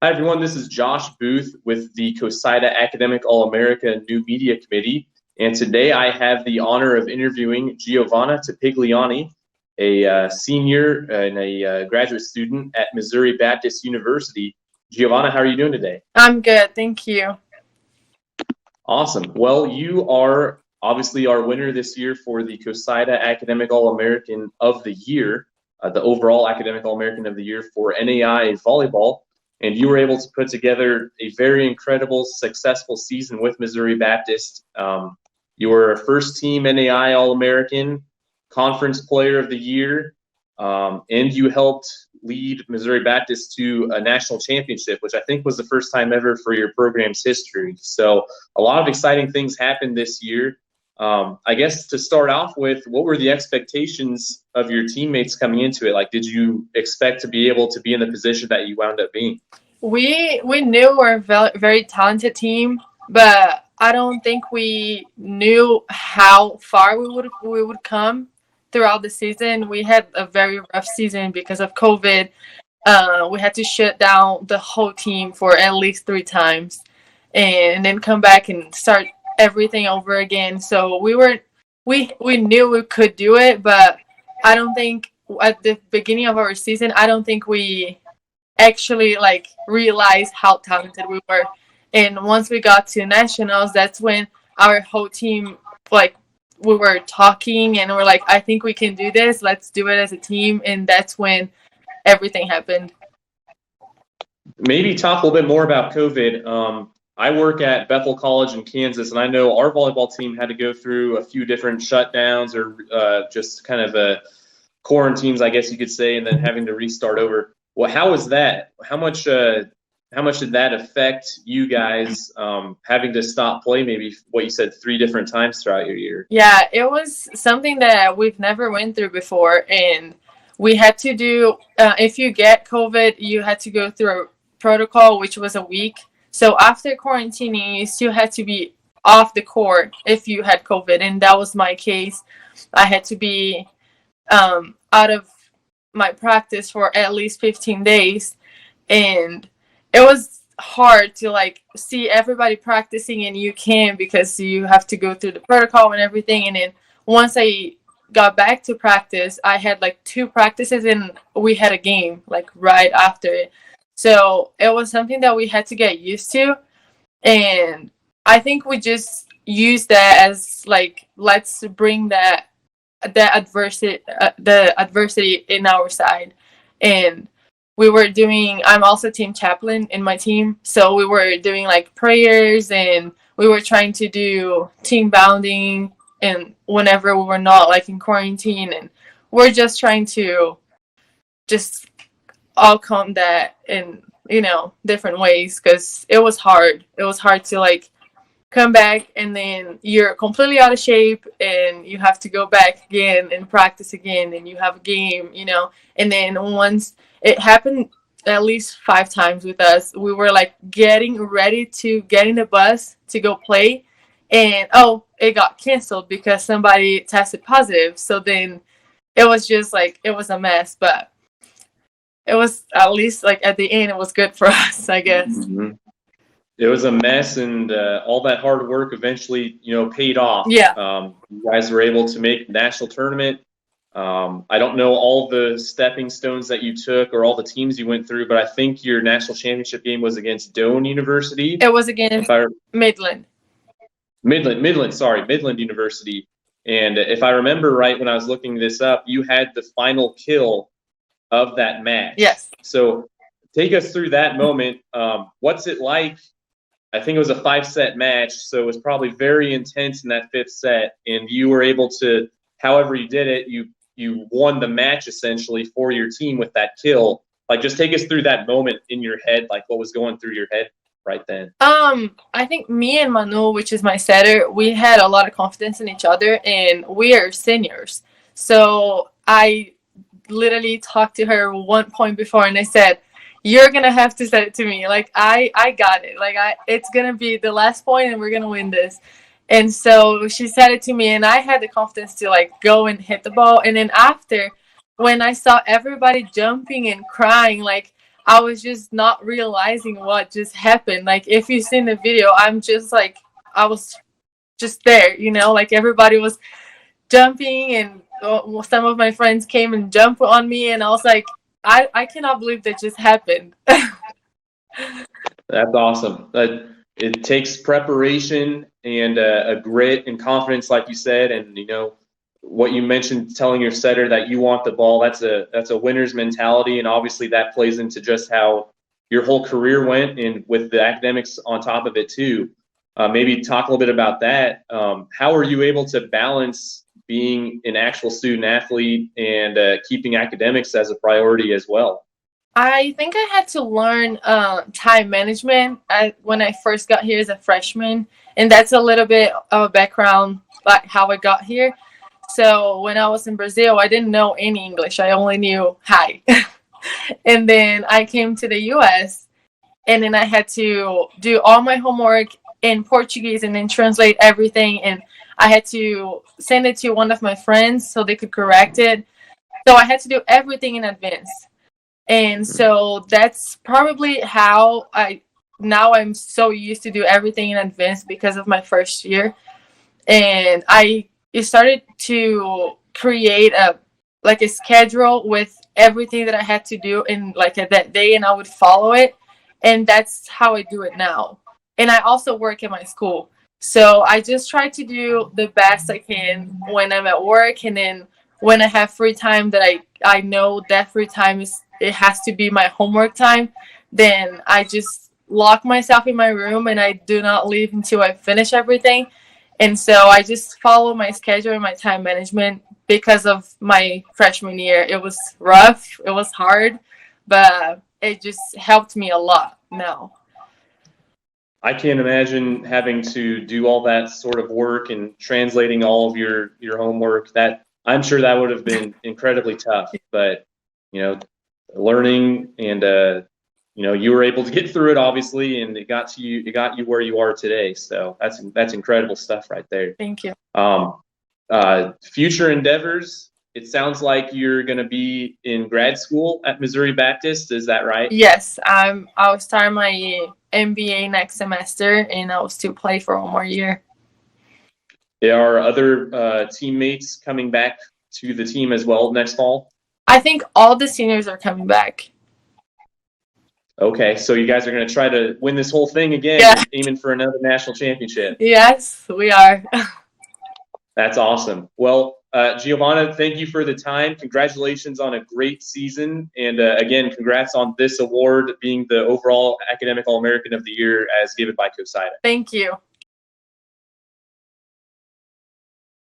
Hi, everyone. This is Josh Booth with the CoSIDA Academic All-America New Media Committee. And today I have the honor of interviewing Giovanna Tapigliani, a senior and a graduate student at Missouri Baptist University. Giovanna, how are you doing today? I'm good, thank you. Awesome. Well, you are obviously our winner this year for the CoSIDA Academic All-American of the Year, the overall Academic All-American of the Year for NAIA Volleyball. And you were able to put together a very incredible, successful season with Missouri Baptist. You were a first-team NAIA All-American, Conference Player of the Year, and you helped lead Missouri Baptist to a national championship, which I think was the first time ever for your program's history. So a lot of exciting things happened this year. I guess to start off with, what were the expectations of your teammates coming into it? Like, did you expect to be able to be in the position that you wound up being? We knew we're a very talented team, but I don't think we knew how far we would come throughout the season. We had a very rough season because of COVID. We had to shut down the whole team for at least 3 times and then come back and start everything over again. So we knew we could do it, but I don't think at the beginning of our season, I don't think we actually realized how talented we were. And once we got to nationals, that's when our whole team, we were talking and we're like, I think we can do this. Let's do it as a team. And that's when everything happened. Maybe talk a little bit more about COVID. I work at Bethel College in Kansas, and I know our volleyball team had to go through a few different shutdowns or just kind of quarantines, I guess you could say, and then having to restart over. Well, how was that? How much did that affect you guys having to stop play maybe, what you said, 3 different times throughout your year? Yeah, it was something that we've never went through before, and we had to do, if you get COVID, you had to go through a protocol, which was a week. So after quarantining, you still had to be off the court if you had COVID, and that was my case. I had to be out of my practice for at least 15 days, and it was hard to see everybody practicing and you can't because you have to go through the protocol and everything. And then once I got back to practice, I had 2 practices and we had a game right after it. So it was something that we had to get used to, and I think we just used that as let's bring the adversity in our side. And we were doing, I'm also team chaplain in my team, so we were doing prayers, and we were trying to do team bonding and whenever we were not in quarantine, and we're just trying to just all come that in different ways, because it was hard to come back and then you're completely out of shape and you have to go back again and practice again and you have a game, and then once it happened at least 5 times with us, we were getting ready to get in the bus to go play, and it got canceled because somebody tested positive. So then it was just it was a mess, but it was at least at the end it was good for us, I guess. Mm-hmm. It was a mess, and all that hard work eventually, paid off. Yeah. You guys were able to make the national tournament. I don't know all the stepping stones that you took or all the teams you went through, but I think your national championship game was against Doane University. It was against Midland University. And if I remember right, when I was looking this up, you had the final kill of that match. Yes. So take us through that moment. What's it like? I think it was a 5-set match, so it was probably very intense in that 5th set, and you were able to, however you did it, you won the match essentially for your team with that kill. Just take us through that moment in your head, what was going through your head right then. I think me and Manu, which is my setter, we had a lot of confidence in each other, and we are seniors. So I literally talked to her one point before, and I said, you're gonna have to set it to me. I got it. It's gonna be the last point and we're gonna win this. And so she said it to me, and I had the confidence to go and hit the ball. And then after, when I saw everybody jumping and crying, I was just not realizing what just happened. Like, if you've seen the video, I'm just like, I was just there, you know, like everybody was jumping, and some of my friends came and jumped on me, and I was like, I cannot believe that just happened. That's awesome. It takes preparation and a grit and confidence, like you said, and you know what you mentioned, telling your setter that you want the ball. That's a winner's mentality, and obviously that plays into just how your whole career went, and with the academics on top of it too. Maybe talk a little bit about that. How are you able to balance being an actual student athlete and keeping academics as a priority as well? I think I had to learn time management when I first got here as a freshman, and that's a little bit of a background, like how I got here. So when I was in Brazil, I didn't know any English. I only knew hi. And then I came to the US, and then I had to do all my homework in Portuguese and then translate everything. And I had to send it to one of my friends so they could correct it. So I had to do everything in advance. And so that's probably how I'm so used to do everything in advance because of my first year. And I started to create a schedule with everything that I had to do in like that day, and I would follow it. And that's how I do it now. And I also work at my school. So I just try to do the best I can when I'm at work, and then when I have free time that I know that free time it has to be my homework time, then I just lock myself in my room and I do not leave until I finish everything. And so I just follow my schedule and my time management. Because of my freshman year, it was rough, it was hard, but it just helped me a lot now. I can't imagine having to do all that sort of work and translating all of your homework. That I'm sure that would have been incredibly tough, but you know, learning and you know, you were able to get through it obviously, and it got you where you are today. So that's incredible stuff right there. Thank you. Future endeavors. It sounds like you're going to be in grad school at Missouri Baptist. Is that right? Yes, I'll start my MBA next semester, and I'll still play for one more year. There are other teammates coming back to the team as well next fall? I think all the seniors are coming back. Okay, so you guys are going to try to win this whole thing again, Yeah. Aiming for another national championship. Yes, we are. That's awesome. Well, Giovanna, thank you for the time. Congratulations on a great season. And again, congrats on this award being the overall Academic All-American of the Year as given by CoSIDA. Thank you.